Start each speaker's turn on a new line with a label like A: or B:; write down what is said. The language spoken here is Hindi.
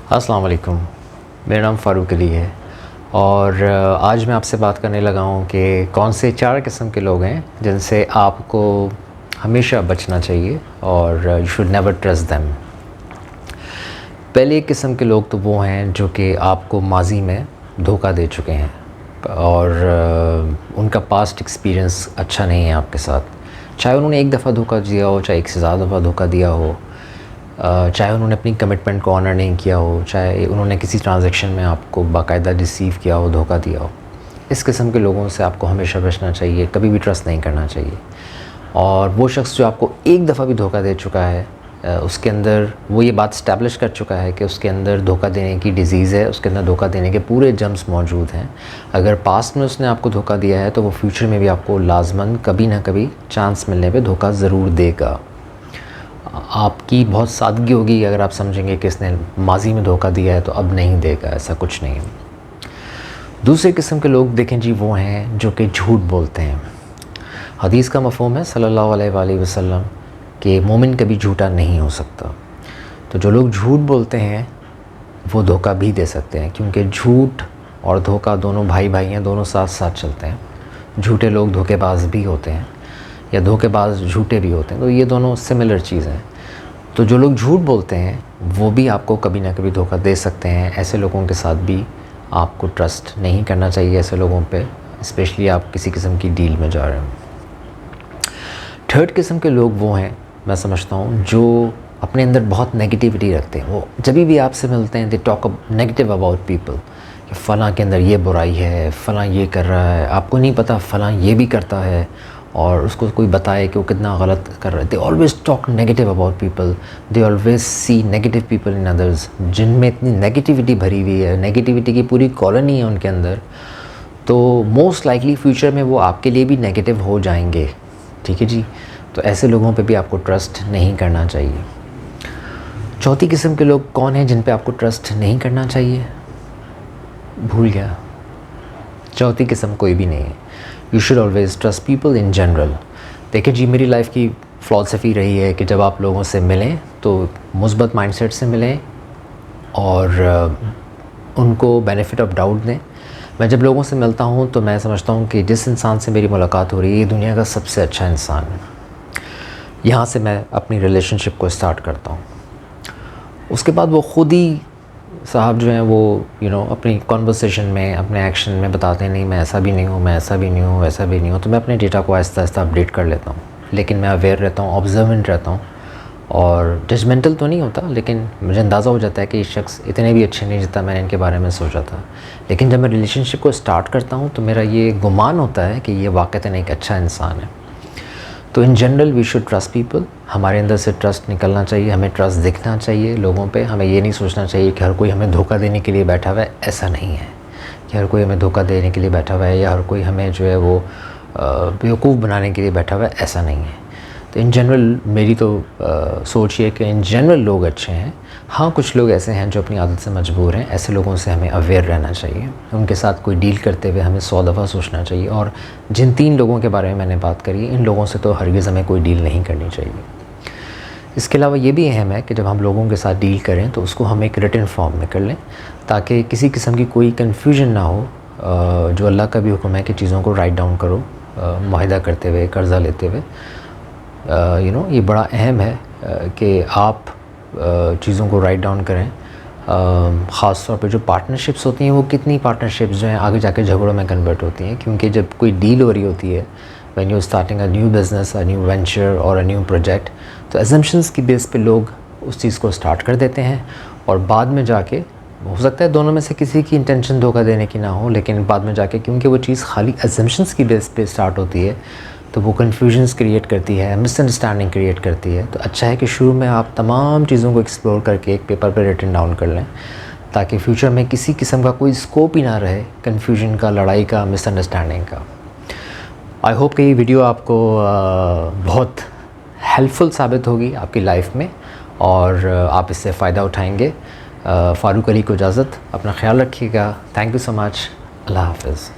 A: अस्सलाम वालेकुम। मेरा नाम फ़ारूक अली है और आज मैं आपसे बात करने लगा हूँ कि कौन से 4 किस्म के लोग हैं जिनसे आपको हमेशा बचना चाहिए और you should never trust them. पहले एक किस्म के लोग तो वो हैं जो कि आपको माजी में धोखा दे चुके हैं और उनका पास्ट एक्सपीरियंस अच्छा नहीं है आपके साथ। चाहे उन्होंने एक दफ़ा धोखा दिया हो, चाहे एक से ज़्यादा दफ़ा धोखा दिया हो, चाहे उन्होंने अपनी कमिटमेंट को ऑनर नहीं किया हो, चाहे उन्होंने किसी ट्रांजैक्शन में आपको बाकायदा डिसीव किया हो, धोखा दिया हो। इस किस्म के लोगों से आपको हमेशा बचना चाहिए, कभी भी ट्रस्ट नहीं करना चाहिए। और वो शख्स जो आपको एक दफ़ा भी धोखा दे चुका है, उसके अंदर वो ये बात इस्टेब्लिश कर चुका है कि उसके अंदर धोखा देने की डिज़ीज़ है, उसके अंदर धोखा देने के पूरे जर्म्स मौजूद हैं। अगर पास्ट में उसने आपको धोखा दिया है तो वो फ्यूचर में भी आपको लाजमन कभी ना कभी चांस मिलने पे धोखा ज़रूर देगा। आपकी बहुत सादगी होगी अगर आप समझेंगे कि इसने माजी में धोखा दिया है तो अब नहीं देगा, ऐसा कुछ नहीं है। दूसरे किस्म के लोग देखें जी, वो हैं जो कि झूठ बोलते हैं। हदीस का मफ़हूम है सल्लल्लाहु अलैहि वसल्लम कि मोमिन कभी झूठा नहीं हो सकता। तो जो लोग झूठ बोलते हैं वो धोखा भी दे सकते हैं, क्योंकि झूठ और धोखा दोनों भाई भाई हैं, दोनों साथ साथ चलते हैं। झूठे लोग धोखेबाज भी होते हैं या धोखेबाज झूठे भी होते हैं, तो ये दोनों सिमिलर चीज़ हैं। तो जो लोग झूठ बोलते हैं वो भी आपको कभी ना कभी धोखा दे सकते हैं। ऐसे लोगों के साथ भी आपको ट्रस्ट नहीं करना चाहिए, ऐसे लोगों पे, स्पेशली आप किसी किस्म की डील में जा रहे हो। थर्ड किस्म के लोग वो हैं, मैं समझता हूँ, जो अपने अंदर बहुत नेगेटिविटी रखते हैं। वो जब भी आपसे मिलते हैं they talk negative about people कि फ़लाँ के अंदर ये बुराई है, फ़लाँ ये कर रहा है, आपको नहीं पता फ़लाँ ये भी करता है, और उसको कोई बताए कि वो कितना गलत कर रहे हैं। They always talk negative about people, they always see negative people in others. जिनमें इतनी नेगेटिविटी भरी हुई है, नेगेटिविटी की पूरी कॉलोनी है उनके अंदर, तो मोस्ट लाइकली फ्यूचर में वो आपके लिए भी नेगेटिव हो जाएंगे। ठीक है जी, तो ऐसे लोगों पे भी आपको ट्रस्ट नहीं करना चाहिए। चौथी किस्म के लोग कौन हैं जिन पे आपको ट्रस्ट नहीं करना चाहिए? भूल गया, चौथी किस्म कोई भी नहीं है। You should always trust people in general. देखिए जी, मेरी लाइफ की फ़िलॉसफी रही है कि जब आप लोगों से मिलें तो मुस्बत माइंडसेट से मिलें और उनको बेनिफिट ऑफ डाउट दें। मैं जब लोगों से मिलता हूँ तो मैं समझता हूँ कि जिस इंसान से मेरी मुलाकात हो रही है ये दुनिया का सबसे अच्छा इंसान है। यहाँ से मैं अपनी रिलेशनशिप को स्टार्ट करता हूँ। उसके बाद वो ख़ुद ही साहब जो हैं वो अपनी कॉन्वर्सेशन में, अपने एक्शन में बताते हैं, नहीं मैं ऐसा भी नहीं हूँ, मैं ऐसा भी नहीं हूँ, वैसा भी नहीं हूँ। तो मैं अपने डेटा को आहिस्ता आहिस्ता अपडेट कर लेता हूँ, लेकिन मैं अवेयर रहता हूँ, ऑब्जर्वेंट रहता हूँ और जजमेंटल तो नहीं होता, लेकिन मुझे अंदाज़ा हो जाता है कि ये शख्स इतने भी अच्छे नहीं जितना मैंने इनके बारे में सोचा था। लेकिन जब मैं रिलेशनशिप को स्टार्ट करता हूँ तो मेरा ये गुमान होता है कि ये वाक़तन एक अच्छा इंसान है। तो in general we should trust people. हमारे अंदर से ट्रस्ट निकलना चाहिए, हमें ट्रस्ट दिखना चाहिए लोगों पे। हमें ये नहीं सोचना चाहिए कि हर कोई हमें धोखा देने के लिए बैठा हुआ है। ऐसा नहीं है कि हर कोई हमें धोखा देने के लिए बैठा हुआ है या हर कोई हमें जो है वो बेवकूफ़ बनाने के लिए बैठा हुआ है, ऐसा नहीं है। तो इन जनरल मेरी तो सोच ये कि इन जनरल लोग अच्छे हैं। हाँ, कुछ लोग ऐसे हैं जो अपनी आदत से मजबूर हैं। ऐसे लोगों से हमें अवेयर रहना चाहिए, उनके साथ कोई डील करते हुए हमें 100 दफ़ा सोचना चाहिए। और जिन 3 लोगों के बारे में मैंने बात करी, इन लोगों से तो हरगिज़ हमें कोई डील नहीं करनी चाहिए। इसके अलावा ये भी अहम है कि जब हम लोगों के साथ डील करें तो उसको हम एक रिटन फॉर्म में कर लें, ताकि किसी किस्म की कोई कन्फ्यूजन ना हो। जो अल्लाह का भी हुक्म है कि चीज़ों को राइट डाउन करो, मुआहिदा करते हुए, कर्ज़ा लेते हुए। ये बड़ा अहम है कि आप चीज़ों को राइट डाउन करें। ख़ास तौर पे जो पार्टनरशिप्स होती हैं, वो कितनी पार्टनरशिप्स जो हैं आगे जाके झगड़ों में कन्वर्ट होती हैं, क्योंकि जब कोई डील हो रही होती है, when you starting a new business, a new venture और अ न्यू प्रोजेक्ट, तो अजम्पशंस की बेस पे लोग उस चीज़ को स्टार्ट कर देते हैं और बाद में जाके हो सकता है दोनों में से किसी की इंटेंशन धोखा देने की ना हो, लेकिन बाद में जाके क्योंकि वो चीज़ खाली अजम्पशंस की बेस पे स्टार्ट होती है तो वो कन्फ्यूजन्स क्रिएट करती है, मिसअंडरस्टैंडिंग क्रिएट करती है। तो अच्छा है कि शुरू में आप तमाम चीज़ों को एक्सप्लोर करके एक पेपर पर रिटन डाउन कर लें, ताकि फ्यूचर में किसी किस्म का कोई स्कोप ही ना रहे कन्फ्यूजन का, लड़ाई का, मिसअंडरस्टैंडिंग का। आई होप कि ये वीडियो आपको बहुत हेल्पफुल साबित होगी आपकी लाइफ में और आप इससे फ़ायदा उठाएंगे। फ़ारूक अली को इजाज़त, अपना ख्याल रखिएगा। Thank you so much. अल्लाह हाफ़िज़।